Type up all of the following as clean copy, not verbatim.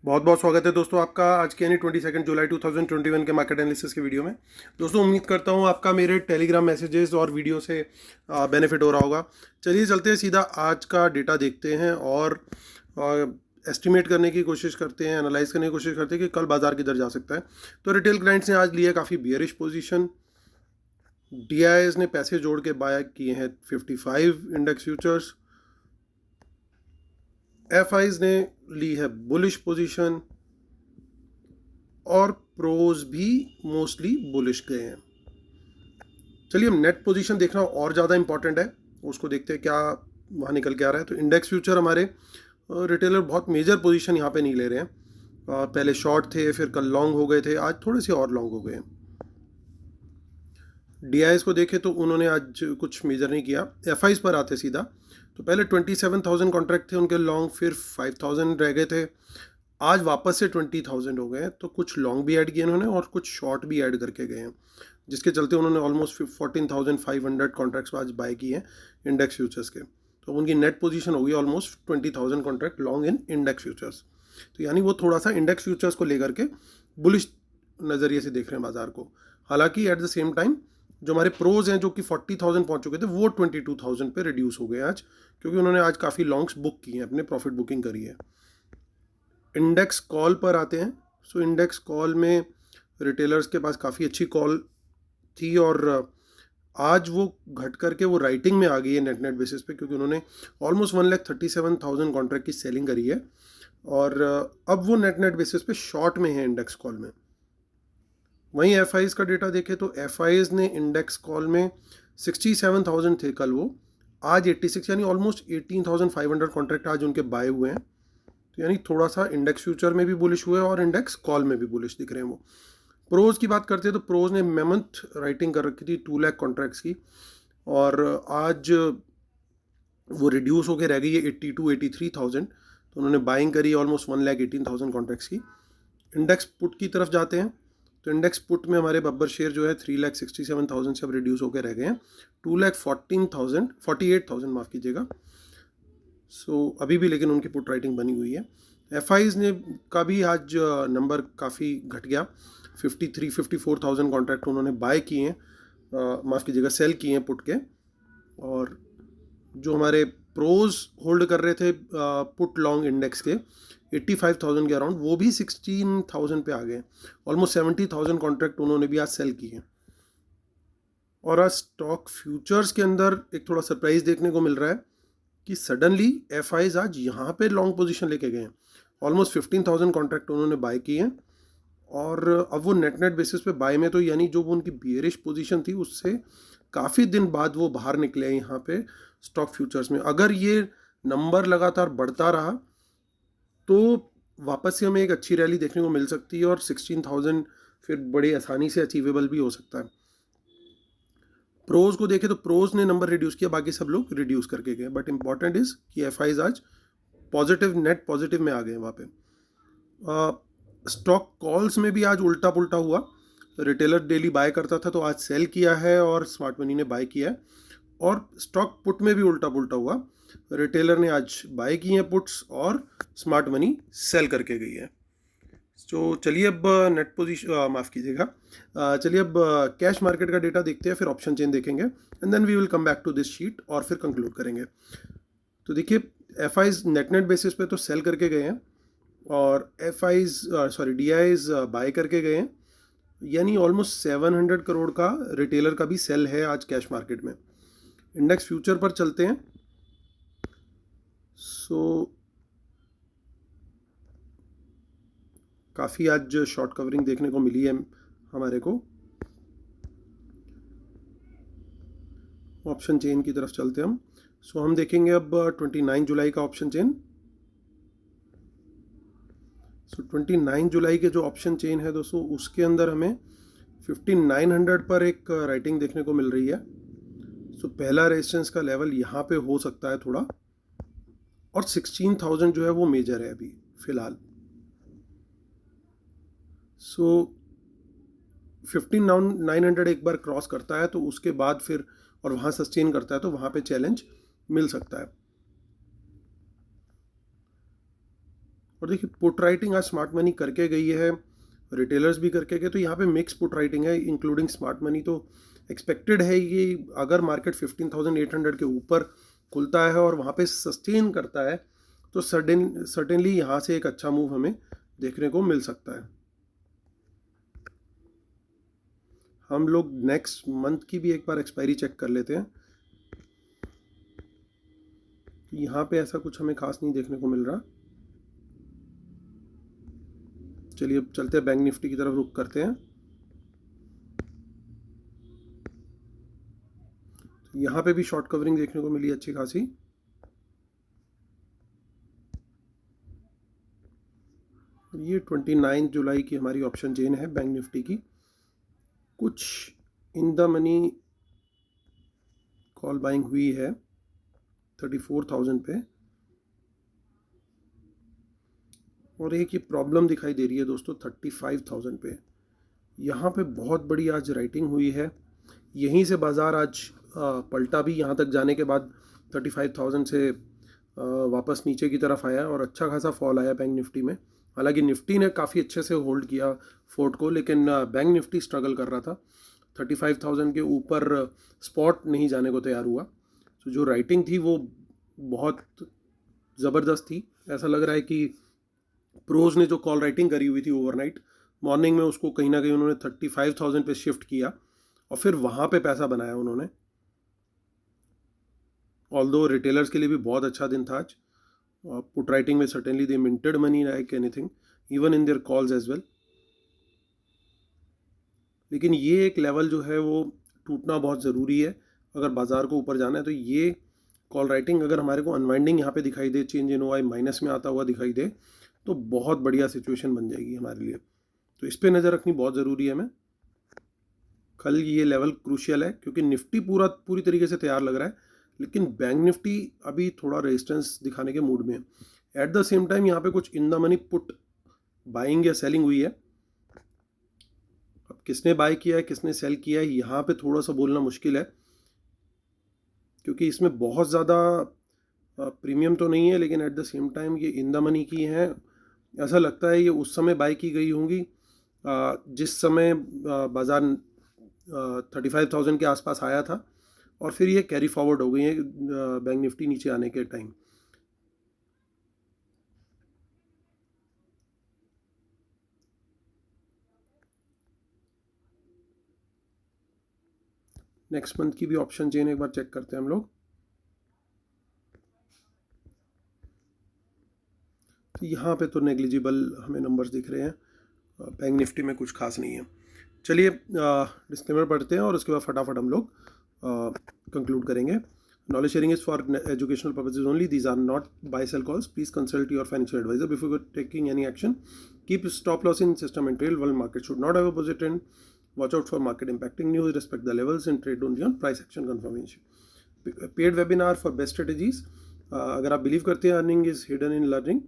बहुत बहुत स्वागत है दोस्तों आपका आज के यानी 22 जुलाई 2021 के मार्केट एनालिसिस के वीडियो में। दोस्तों उम्मीद करता हूँ आपका मेरे टेलीग्राम मैसेजेस और वीडियो से बेनिफिट हो रहा होगा। चलिए चलते हैं सीधा आज का डेटा देखते हैं और एस्टिमेट करने की कोशिश करते हैं, एनालाइज करने की कोशिश करते हैं कि कल बाजार किधर जा सकता है। तो रिटेल क्लाइंट्स ने आज लिया काफ़ी बियरिश पोजीशन। DIIs ने पैसे जोड़ के बाय किए हैं 55 इंडेक्स फ्यूचर्स। FIs ने ली है बुलिश पोजीशन और प्रोज भी मोस्टली बुलिश गए हैं। चलिए हम नेट पोजीशन देखना और ज़्यादा इंपॉर्टेंट है, उसको देखते हैं क्या वहाँ निकल के आ रहा है। तो इंडेक्स फ्यूचर हमारे रिटेलर बहुत मेजर पोजीशन यहाँ पे नहीं ले रहे हैं। पहले शॉर्ट थे, फिर कल लॉन्ग हो गए थे, आज थोड़े से और लॉन्ग हो गए हैं। DIs को देखें तो उन्होंने आज कुछ मेजर नहीं किया। FIs पर आते सीधा तो पहले 27,000 कॉन्ट्रैक्ट थे उनके लॉन्ग, फिर 5,000 रह गए थे, आज वापस से 20,000 हो गए हैं। तो कुछ लॉन्ग भी ऐड किए उन्होंने और कुछ शॉर्ट भी ऐड करके गए हैं, जिसके चलते उन्होंने ऑलमोस्ट 14,500 कॉन्ट्रैक्ट्स आज बाय किए हैं इंडेक्स फ्यूचर्स के। तो उनकी नेट पोजीशन होगी ऑलमोस्ट 20,000 कॉन्ट्रैक्ट लॉन्ग इन इंडेक्स फ्यूचर्स। तो यानी वो थोड़ा सा इंडेक्स फ्यूचर्स को लेकर के बुलिश नज़रिए से देख रहे हैं बाजार को। हालांकि एट द सेम टाइम जो हमारे प्रोज हैं जो कि 40,000 पहुंच चुके थे वो 22,000 पे रिड्यूस हो गए आज, क्योंकि उन्होंने आज काफ़ी लॉन्ग्स बुक किए हैं, अपने प्रॉफिट बुकिंग करी है। इंडेक्स कॉल पर आते हैं। सो इंडेक्स कॉल में रिटेलर्स के पास काफ़ी अच्छी कॉल थी और आज वो घट करके वो राइटिंग में आ गई है नेट बेसिस पे, क्योंकि उन्होंने ऑलमोस्ट 1,37,000 कॉन्ट्रैक्ट की सेलिंग करी है और अब वो नेट बेसिस पे शॉर्ट में है इंडेक्स कॉल में। वहीं FIs का डेटा देखें तो FIs ने इंडेक्स कॉल में 67,000 थे कल, वो आज 86 यानी ऑलमोस्ट 18,500 कॉन्ट्रैक्ट आज उनके बाय हुए हैं। तो यानी थोड़ा सा इंडेक्स फ्यूचर में भी बुलिश हुए और इंडेक्स कॉल में भी बुलिश दिख रहे हैं वो। प्रोज की बात करते हैं तो प्रोज ने मेमंथ राइटिंग कर रखी थी 2 लाख कॉन्ट्रैक्ट्स की और आज वो रिड्यूस होकर रह गई है 82-83,000। तो उन्होंने बाइंग करी ऑलमोस्ट 1,18,000 कॉन्ट्रैक्ट्स की। इंडेक्स पुट की तरफ जाते हैं तो इंडेक्स पुट में हमारे बब्बर शेयर जो है 3,67,000 से अब रिड्यूस होकर रह गए हैं 2,48,000 माफ़ कीजिएगा। सो अभी भी लेकिन उनकी पुट राइटिंग बनी हुई है। FIs ने का भी आज नंबर काफ़ी घट गया, 54,000 कॉन्ट्रैक्ट उन्होंने बाय किए हैं, माफ़ कीजिएगा सेल किए हैं पुट के। और जो हमारे प्रोज होल्ड कर रहे थे पुट लॉन्ग इंडेक्स के 85,000 के अराउंड, वो भी 16,000 पे आ गए, ऑलमोस्ट 70,000 कॉन्ट्रैक्ट उन्होंने भी आज सेल किए हैं। और आज स्टॉक फ्यूचर्स के अंदर एक थोड़ा सरप्राइज देखने को मिल रहा है कि सडनली FIs आज यहाँ पे लॉन्ग पोजीशन लेके गए हैं, ऑलमोस्ट 15,000 कॉन्ट्रैक्ट उन्होंने बाय किए हैं और अब वो नेट बेसिस पे बाय में, तो यानी जो वो उनकी बियरिश पोजीशन थी उससे काफ़ी दिन बाद वो बाहर निकले हैं यहाँ पे स्टॉक फ्यूचर्स में। अगर ये नंबर लगातार बढ़ता रहा तो वापस से हमें एक अच्छी रैली देखने को मिल सकती है और 16,000 फिर बड़ी आसानी से अचीवेबल भी हो सकता है। प्रोज को देखें तो प्रोज ने नंबर रिड्यूस किया, बाकी सब लोग रिड्यूस करके गए, बट इंपॉर्टेंट इज कि FIs आज पॉजिटिव नेट पॉजिटिव में आ गए वहाँ पे। स्टॉक कॉल्स में भी आज उल्टा पुल्टा हुआ। रिटेलर डेली बाय करता था तो आज सेल किया है और स्मार्ट मनी ने बाय किया है, और स्टॉक पुट में भी उल्टा पुल्टा हुआ, रिटेलर ने आज बाय किए हैं पुट्स और स्मार्ट मनी सेल करके गई है। तो चलिए अब नेट पोजीशन माफ़ कीजिएगा, चलिए अब कैश मार्केट का डेटा देखते हैं, फिर ऑप्शन चेन देखेंगे and then we will come back to this sheet और फिर कंक्लूड करेंगे। तो देखिए FIs नेट बेसिस पे तो सेल करके गए हैं और DIIs बाय करके गए हैं, यानी ऑलमोस्ट 700 करोड़ का रिटेलर का भी सेल है आज कैश मार्केट में। इंडेक्स फ्यूचर पर चलते हैं। सो काफ़ी आज शॉर्ट कवरिंग देखने को मिली है हमारे को। ऑप्शन चेन की तरफ चलते हैं हम। सो हम देखेंगे अब 29 जुलाई का ऑप्शन चेन। सो 29 जुलाई के जो ऑप्शन चेन है दोस्तों, उसके अंदर हमें 5900 पर एक राइटिंग देखने को मिल रही है। सो पहला रेजिस्टेंस का लेवल यहाँ पे हो सकता है थोड़ा, और 16,000 जो है वो मेजर है अभी फिलहाल। सो 15,900 एक बार क्रॉस करता है तो उसके बाद फिर और वहाँ सस्टेन करता है तो वहाँ पे चैलेंज मिल सकता है। और देखिए पुट राइटिंग आज स्मार्ट मनी करके गई है, रिटेलर्स भी करके गए, तो यहाँ पे मिक्स पुट राइटिंग है इंक्लूडिंग स्मार्ट मनी। तो एक्सपेक्टेड है कि अगर मार्केट 15,800 के ऊपर खुलता है और वहाँ पे सस्टेन करता है तो सर्टेनली यहाँ से एक अच्छा मूव हमें देखने को मिल सकता है। हम लोग नेक्स्ट मंथ की भी एक बार एक्सपायरी चेक कर लेते हैं। यहाँ पे ऐसा कुछ हमें खास नहीं देखने को मिल रहा। चलिए अब चलते हैं बैंक निफ्टी की तरफ रुख करते हैं। यहाँ पे भी शॉर्ट कवरिंग देखने को मिली अच्छी खासी। ये 29 जुलाई की हमारी ऑप्शन चेन है बैंक निफ्टी की। कुछ in the money call buying हुई है 34,000 पे, और एक ये प्रॉब्लम दिखाई दे रही है दोस्तों 35,000 पे। यहाँ पे बहुत बड़ी आज राइटिंग हुई है, यहीं से बाज़ार आज पलटा भी, यहाँ तक जाने के बाद 35,000 से वापस नीचे की तरफ आया और अच्छा खासा फॉल आया बैंक निफ्टी में। हालांकि निफ्टी ने काफ़ी अच्छे से होल्ड किया फोर्ट को, लेकिन बैंक निफ्टी स्ट्रगल कर रहा था। 35,000 के ऊपर स्पॉट नहीं जाने को तैयार हुआ। तो जो राइटिंग थी वो बहुत ज़बरदस्त थी। ऐसा लग रहा है कि प्रोज ने जो कॉल राइटिंग करी हुई थी ओवरनाइट, मॉर्निंग में उसको कहीं ना कहीं उन्होंने 35,000 पे शिफ्ट किया और फिर वहाँ पे पैसा बनाया उन्होंने। ऑल्दो रिटेलर्स के लिए भी बहुत अच्छा दिन था आज। पुट राइटिंग में certainly they minted money like anything even in their calls as well. लेकिन ये एक लेवल जो है वो टूटना बहुत ज़रूरी है अगर बाज़ार को ऊपर जाना है। तो ये कॉल राइटिंग अगर हमारे को अनवाइंडिंग यहाँ पे दिखाई दे, चेंज इन ओआई माइनस में आता हुआ दिखाई दे, तो बहुत बढ़िया सिचुएशन बन जाएगी हमारे लिए। तो इस पर नज़र रखनी बहुत ज़रूरी है हमें। कल ये लेवल क्रूशियल है क्योंकि निफ्टी पूरी तरीके से तैयार लग रहा है, लेकिन बैंक निफ्टी अभी थोड़ा रेजिस्टेंस दिखाने के मूड में है। एट द सेम टाइम यहाँ पे कुछ in the money put buying या सेलिंग हुई है। अब किसने बाय किया है किसने सेल किया है यहाँ पे थोड़ा सा बोलना मुश्किल है, क्योंकि इसमें बहुत ज़्यादा प्रीमियम तो नहीं है, लेकिन एट द सेम टाइम ये इन द मनी की हैं। ऐसा लगता है ये उस समय बाय की गई होंगी जिस समय बाज़ार 35,000 के आसपास आया था, और फिर ये कैरी फॉरवर्ड हो गई है बैंक निफ्टी नीचे आने के टाइम। नेक्स्ट मंथ की भी ऑप्शन चेन एक बार चेक करते हैं हम लोग। यहाँ पे तो नेग्लिजिबल हमें नंबर्स दिख रहे हैं, बैंक निफ्टी में कुछ खास नहीं है। चलिए डिस्क्लेमर पढ़ते हैं और उसके बाद फटाफट हम लोग कंक्लूड करेंगे। Knowledge sharing is for educational purposes only. These are not buy sell calls. Please consult your financial advisor before taking any action. Keep stop loss in system and trail. While market should not have a positive trend, watch out for market impacting news. Respect the levels and trade only on price action confirmation. Paid webinar for best strategies. अगर आप believe करते हैं earning is hidden in learning,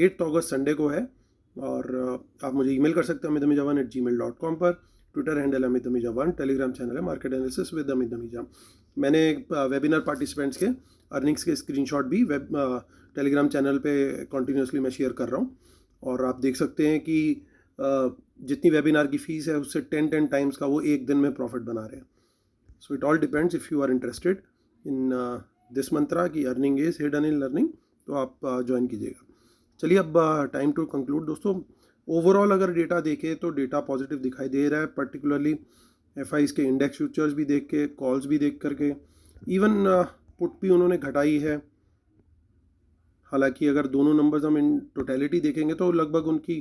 8 August Sunday को है, और आप मुझे email कर सकते हैं amitamijawan@gmail.com पर। Twitter handle Amit Amija 1, Telegram channel है market analysis with Amit Amija. मैंने वेबिनार पार्टिसिपेंट्स के अर्निंग्स के स्क्रीनशॉट भी टेलीग्राम चैनल पे कॉन्टीन्यूसली मैं शेयर कर रहा हूँ, और आप देख सकते हैं कि जितनी वेबिनार की फ़ीस है उससे 10 टाइम्स का वो एक दिन में प्रॉफिट बना रहे हैं। So it all depends if you are interested in this mantra की earning is hidden in learning, तो आप ज्वाइन कीजिएगा। चलिए अब टाइम टू कंक्लूड दोस्तों। ओवरऑल अगर डेटा देखें तो डेटा पॉजिटिव दिखाई दे रहा है, पर्टिकुलरली एफआईज के इंडेक्स फ्यूचर्स भी देख के, कॉल्स भी देख करके, इवन पुट भी उन्होंने घटाई है। हालांकि अगर दोनों नंबर्स हम इन टोटलिटी देखेंगे तो लगभग उनकी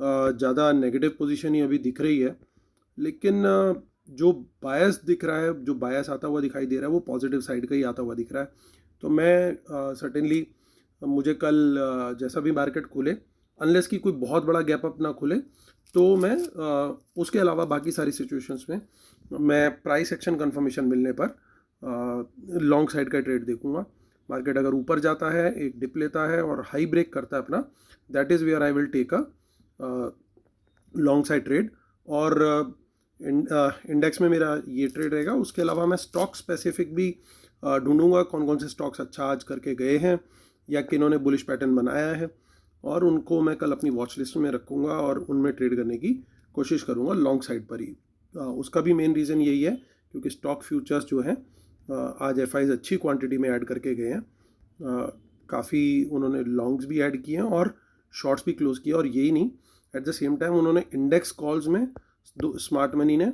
ज़्यादा नेगेटिव पोजीशन ही अभी दिख रही है, लेकिन जो बायस दिख रहा है, जो बायस आता हुआ दिखाई दे रहा है वो पॉजिटिव साइड का ही आता हुआ दिख रहा है। तो मैं सर्टेनली मुझे कल जैसा भी मार्केट खुले, अनलेस कि कोई बहुत बड़ा गैप अप ना खुले, तो मैं उसके अलावा बाकी सारी सिचुएशंस में मैं प्राइस एक्शन कंफर्मेशन मिलने पर लॉन्ग साइड का ट्रेड देखूंगा। मार्केट अगर ऊपर जाता है, एक डिप लेता है और हाई ब्रेक करता है अपना, that is where I will take a long side trade. और इंडेक्स में मेरा ये ट्रेड रहेगा। उसके अलावा मैं स्टॉक स्पेसिफिक भी ढूंढूंगा, कौन कौन से स्टॉक्स अच्छा आज करके गए हैं या किन्होंने बुलिश पैटर्न बनाया है। और उनको मैं कल अपनी वॉच लिस्ट में रखूँगा और उनमें ट्रेड करने की कोशिश करूँगा लॉन्ग साइड पर ही। उसका भी मेन रीज़न यही है क्योंकि स्टॉक फ्यूचर्स जो हैं आज एफआईज अच्छी क्वांटिटी में ऐड करके गए हैं। काफ़ी उन्होंने लॉन्ग्स भी ऐड किए हैं और शॉर्ट्स भी क्लोज किए, और यही नहीं, एट द सेम टाइम उन्होंने इंडेक्स कॉल्स में स्मार्ट मनी ने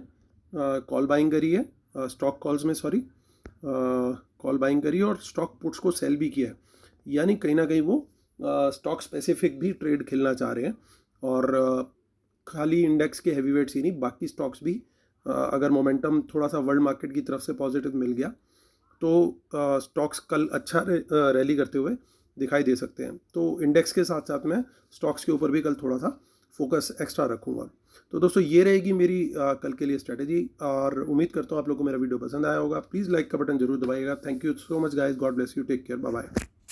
कॉल बाइंग करी है, स्टॉक कॉल्स में सॉरी कॉल बाइंग करी है और स्टॉक पुट्स को सेल भी किया है। यानी कहीं ना कहीं वो स्टॉक स्पेसिफिक भी ट्रेड खेलना चाह रहे हैं। और खाली इंडेक्स के हैवी वेट्स ही नहीं, बाकी स्टॉक्स भी अगर मोमेंटम थोड़ा सा वर्ल्ड मार्केट की तरफ से पॉजिटिव मिल गया तो स्टॉक्स कल अच्छा रैली करते हुए दिखाई दे सकते हैं। तो इंडेक्स के साथ साथ मैं स्टॉक्स के ऊपर भी कल थोड़ा सा फोकस एक्स्ट्रा रखूँगा। तो दोस्तों ये रहेगी मेरी कल के लिए स्ट्रेटेजी, और उम्मीद करता हूँ आप लोगों को मेरा वीडियो पसंद आया होगा। प्लीज़ लाइक का बटन जरूर दबाइएगा। Thank you so much guys, God bless you, take care, bye bye.